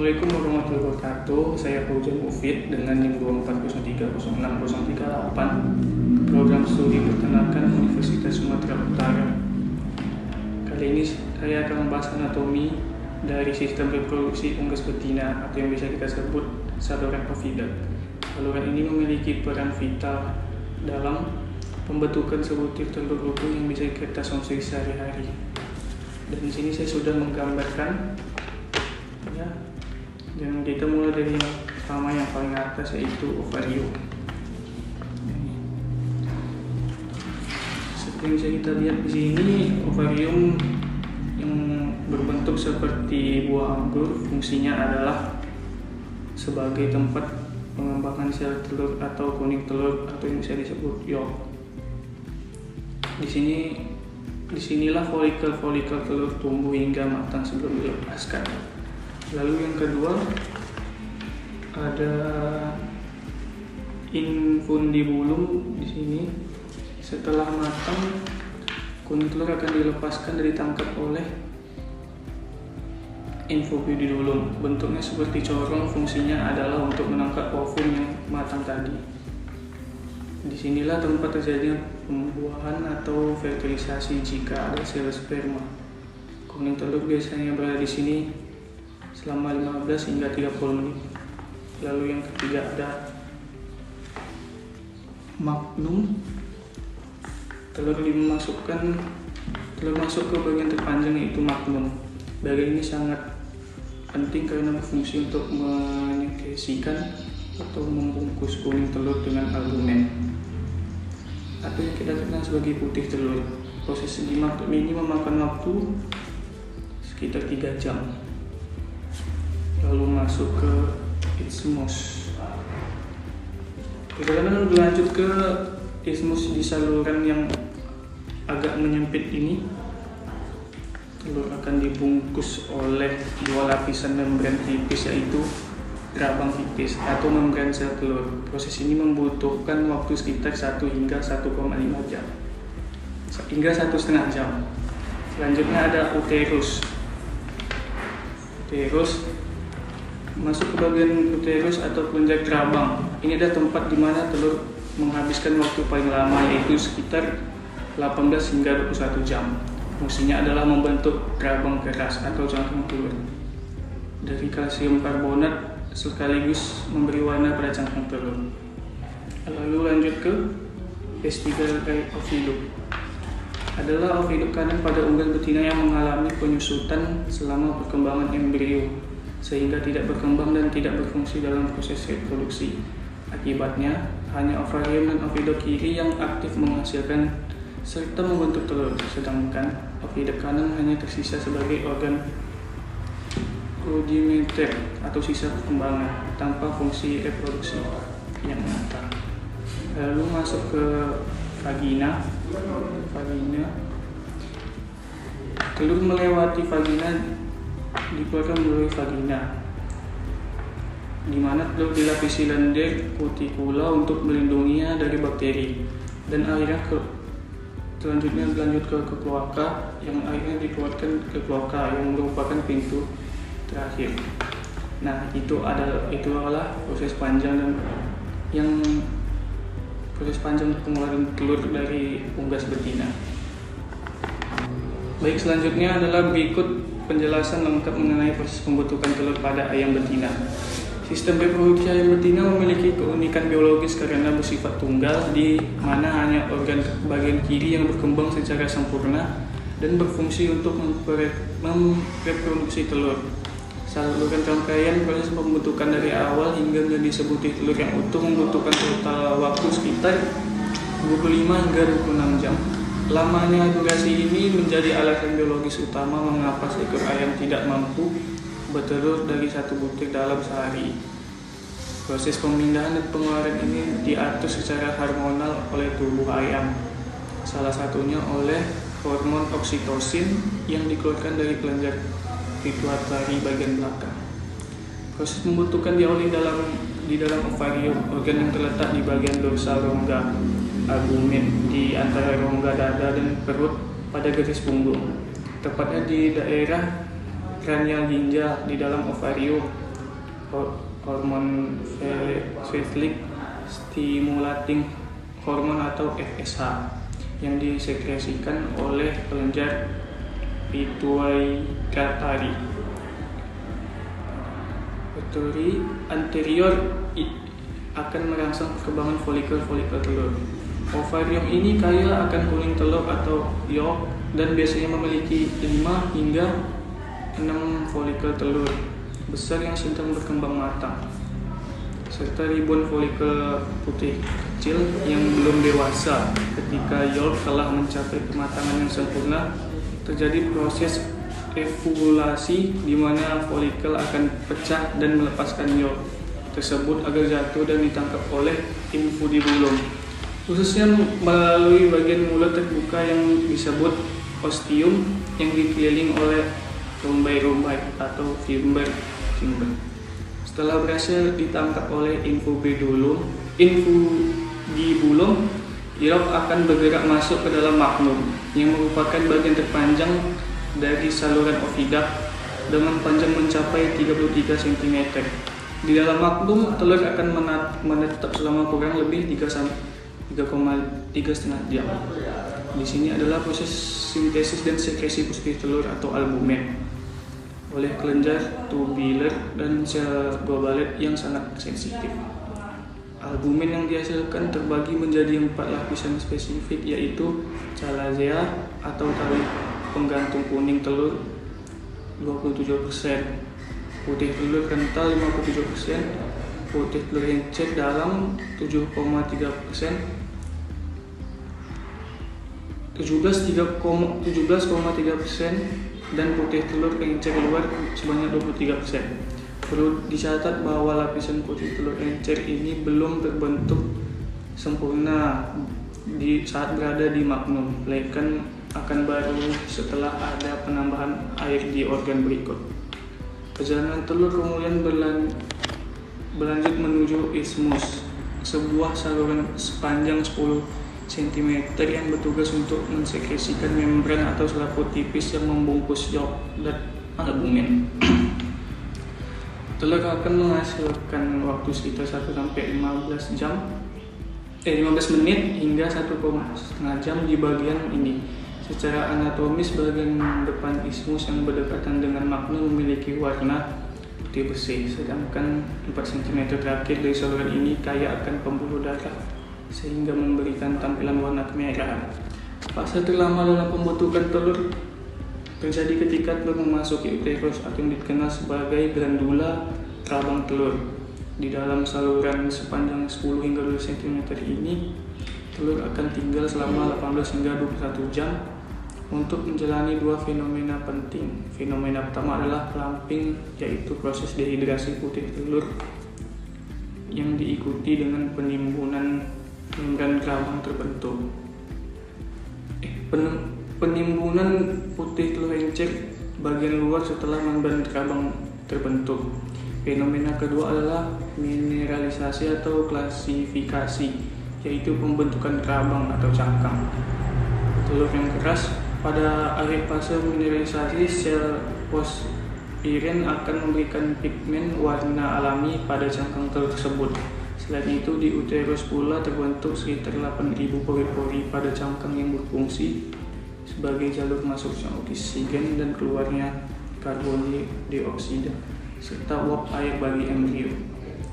Assalamualaikum warahmatullahi wabarakatuh. Saya Fauzan Mufid dengan NIM 24030638, program studi peternakan Universitas Sumatera Utara. Kali ini saya akan membahas anatomi dari sistem reproduksi unggas betina atau yang bisa kita sebut saluran oviduct. Saluran ini memiliki peran vital dalam pembentukan sebutir telur utuh yang bisa kita konsumsi sehari-hari. Dan di sini saya sudah menggambarkan ya. Dan kita mulai dari yang pertama, yang paling atas, yaitu ovarium. Seperti yang bisa kita lihat di sini, ovarium yang berbentuk seperti buah anggur fungsinya adalah sebagai tempat pengembangan sel telur atau kuning telur atau yang bisa disebut yolk. Disinilah folikel telur tumbuh hingga matang sebelum dilepaskan. Lalu yang kedua ada infundibulum di sini. Setelah matang, kuning telur akan dilepaskan dan ditangkap oleh infundibulum. Bentuknya seperti corong, fungsinya adalah untuk menangkap ovum yang matang tadi. Disinilah tempat terjadinya pembuahan atau fertilisasi jika ada sel sperma. Kuning telur biasanya berada di sini selama 15 hingga 30 menit. Lalu yang ketiga ada magnum. Telur masuk ke bagian terpanjang, yaitu magnum. Bagian ini sangat penting karena berfungsi untuk menyekesikan atau membungkus kuning telur dengan albumen, atau yang kita kenal sebagai putih telur. Proses di magnum ini memakan waktu sekitar 3 jam. Lalu masuk ke isthmus. Kita akan berlanjut ke isthmus di saluran yang agak menyempit ini. Telur akan dibungkus oleh 2 lapisan membran tipis, yaitu gerabang tipis atau membran sel telur. Proses ini membutuhkan waktu sekitar 1 hingga 1,5 jam hingga 1,5 jam. Selanjutnya ada uterus. Masuk ke bagian uterus atau kelenjar gerabang. Ini adalah tempat di mana telur menghabiskan waktu paling lama, yaitu sekitar 18 hingga 21 jam. Fungsinya adalah membentuk gerabang keras atau cangkang telur dari kalsium karbonat sekaligus memberi warna pada cangkang telur. Lalu lanjut ke vestibular oviduct. Adalah oviduct kanan pada unggas betina yang mengalami penyusutan selama perkembangan embrio, sehingga tidak berkembang dan tidak berfungsi dalam proses reproduksi. Akibatnya, hanya ovarium dan oviduct kiri yang aktif menghasilkan serta membentuk telur, sedangkan oviduct kanan hanya tersisa sebagai organ rudimenter atau sisa perkembangan tanpa fungsi reproduksi yang nyata. Lalu masuk ke vagina. Telur melewati vagina dikeluarkan melalui vagina, di mana telur dilapisi lendir kutikula untuk melindunginya dari bakteri, dan akhirnya selanjutnya lanjut ke kloaka, yang akhirnya dikeluarkan ke kloaka yang merupakan pintu terakhir. Nah, itu adalah proses panjang pengeluaran telur dari unggas betina. Baik, selanjutnya adalah berikut penjelasan lengkap mengenai proses pembentukan telur pada ayam betina. Sistem reproduksi ayam betina memiliki keunikan biologis karena bersifat tunggal, di mana hanya organ bagian kiri yang berkembang secara sempurna dan berfungsi untuk memreproduksi telur. Saluran rangkaian proses pembentukan dari awal hingga menjadi sebutir telur yang utuh membutuhkan total waktu sekitar 25 hingga 26 jam. Lamanya durasi ini menjadi alasan biologis utama mengapa seekor ayam tidak mampu bertelur dari 1 butir dalam sehari. Proses pemindahan dan pengeluaran ini diatur secara hormonal oleh tubuh ayam, salah satunya oleh hormon oksitosin yang dikeluarkan dari kelenjar pituitari bagian belakang. Proses pembentukan diawali di dalam ovarium, organ yang terletak di bagian dorsal rongga albumen di antara rongga dada dan perut pada garis punggung, tepatnya di daerah kranial ginjal di dalam ovarium. hormon follicle stimulating hormone atau FSH yang disekresikan oleh kelenjar pituitary anterior akan merangsang perkembangan folikel telur. Ovarium ini kaya akan kuning telur atau yolk dan biasanya memiliki 5 hingga 6 folikel telur besar yang sedang berkembang matang, serta ribuan folikel putih kecil yang belum dewasa. Ketika yolk telah mencapai kematangan yang sempurna, terjadi proses ovulasi di mana folikel akan pecah dan melepaskan yolk tersebut agar jatuh dan ditangkap oleh infundibulum, khususnya melalui bagian mulut terbuka yang disebut ostium yang dikelilingi oleh rumbai-rumbai atau fiber. Setelah berhasil ditangkap oleh infundibulum, yolk akan bergerak masuk ke dalam magnum yang merupakan bagian terpanjang dari saluran oviduct dengan panjang mencapai 33 cm. Di dalam magnum, telur akan menetap selama kurang lebih 3,5 jam. Di sini adalah proses sintesis dan sekresi putih telur atau albumen oleh kelenjar tubular dan sel glomerulus yang sangat sensitif. Albumen yang dihasilkan terbagi menjadi 4 lapisan spesifik, yaitu chalazea atau tali penggantung kuning telur 27%, putih telur kental 57%, putih telur encer dalam 17,3%, dan putih telur encer luar sebanyak 23%. Perlu dicatat bahwa lapisan putih telur encer ini belum terbentuk sempurna saat berada di magnum, melainkan akan baru setelah ada penambahan air di organ berikut. Perjalanan telur kemudian berlanjut menuju isthmus, sebuah saluran sepanjang 10 cm yang bertugas untuk mensekresikan membran atau selaput tipis yang membungkus yolk dan albumen. Telur akan menghasilkan waktu sekitar 1-15 menit hingga 1,5 jam di bagian ini. Secara anatomis, bagian depan isthmus yang berdekatan dengan magnum memiliki warna putih bersih, sedangkan 4 cm terakhir dari saluran ini kaya akan pembuluh darah sehingga memberikan tampilan warna kemerahan. Fase terlama dalam pembentukan telur terjadi ketika telur memasuki uterus atau yang dikenal sebagai glandula rabang telur. Di dalam saluran sepanjang 10 hingga 20 cm ini, telur akan tinggal selama 18 hingga 21 jam untuk menjalani 2 fenomena penting. Fenomena pertama adalah clamping, yaitu proses dehidrasi putih telur yang diikuti dengan penimbunan membran kerabang terbentuk. Penimbunan putih telur encer bagian luar setelah membran kerabang terbentuk. Fenomena kedua adalah mineralisasi atau klasifikasi, yaitu pembentukan kerabang atau cangkang telur yang keras. Pada akhir fase mineralisasi, sel postiren akan memberikan pigmen warna alami pada cangkang telur tersebut. Selain itu, di uterus pula terbentuk sekitar 8.000 pori-pori pada cangkang yang berfungsi sebagai jalur masuknya oksigen dan keluarnya karbon dioksida serta uap air bagi embrio.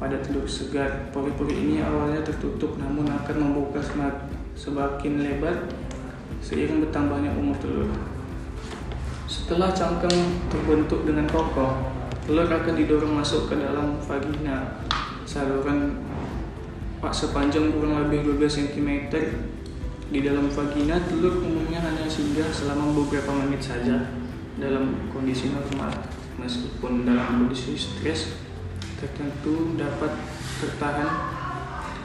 Pada telur segar, pori-pori ini awalnya tertutup namun akan membuka semakin lebar seiring bertambahnya umur telur. Setelah cangkang terbentuk dengan kokoh, telur akan didorong masuk ke dalam vagina. Saluran sepanjang kurang lebih 12 cm di dalam vagina, telur umumnya hanya singgah selama beberapa menit saja dalam kondisi normal. Meskipun dalam kondisi stres tertentu dapat tertahan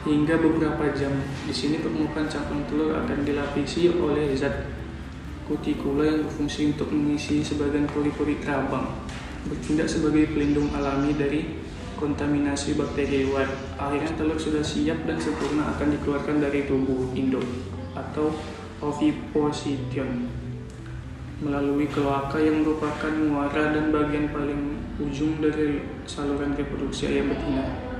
hingga beberapa jam. Di sini permukaan cangkang telur akan dilapisi oleh zat kutikula yang berfungsi untuk mengisi sebagian pori-pori kerabang, bertindak sebagai pelindung alami dari kontaminasi bakteri luar. Akhirnya telur sudah siap dan sempurna akan dikeluarkan dari tubuh induk atau oviposition melalui kloaka yang merupakan muara dan bagian paling ujung dari saluran reproduksi ayam betina.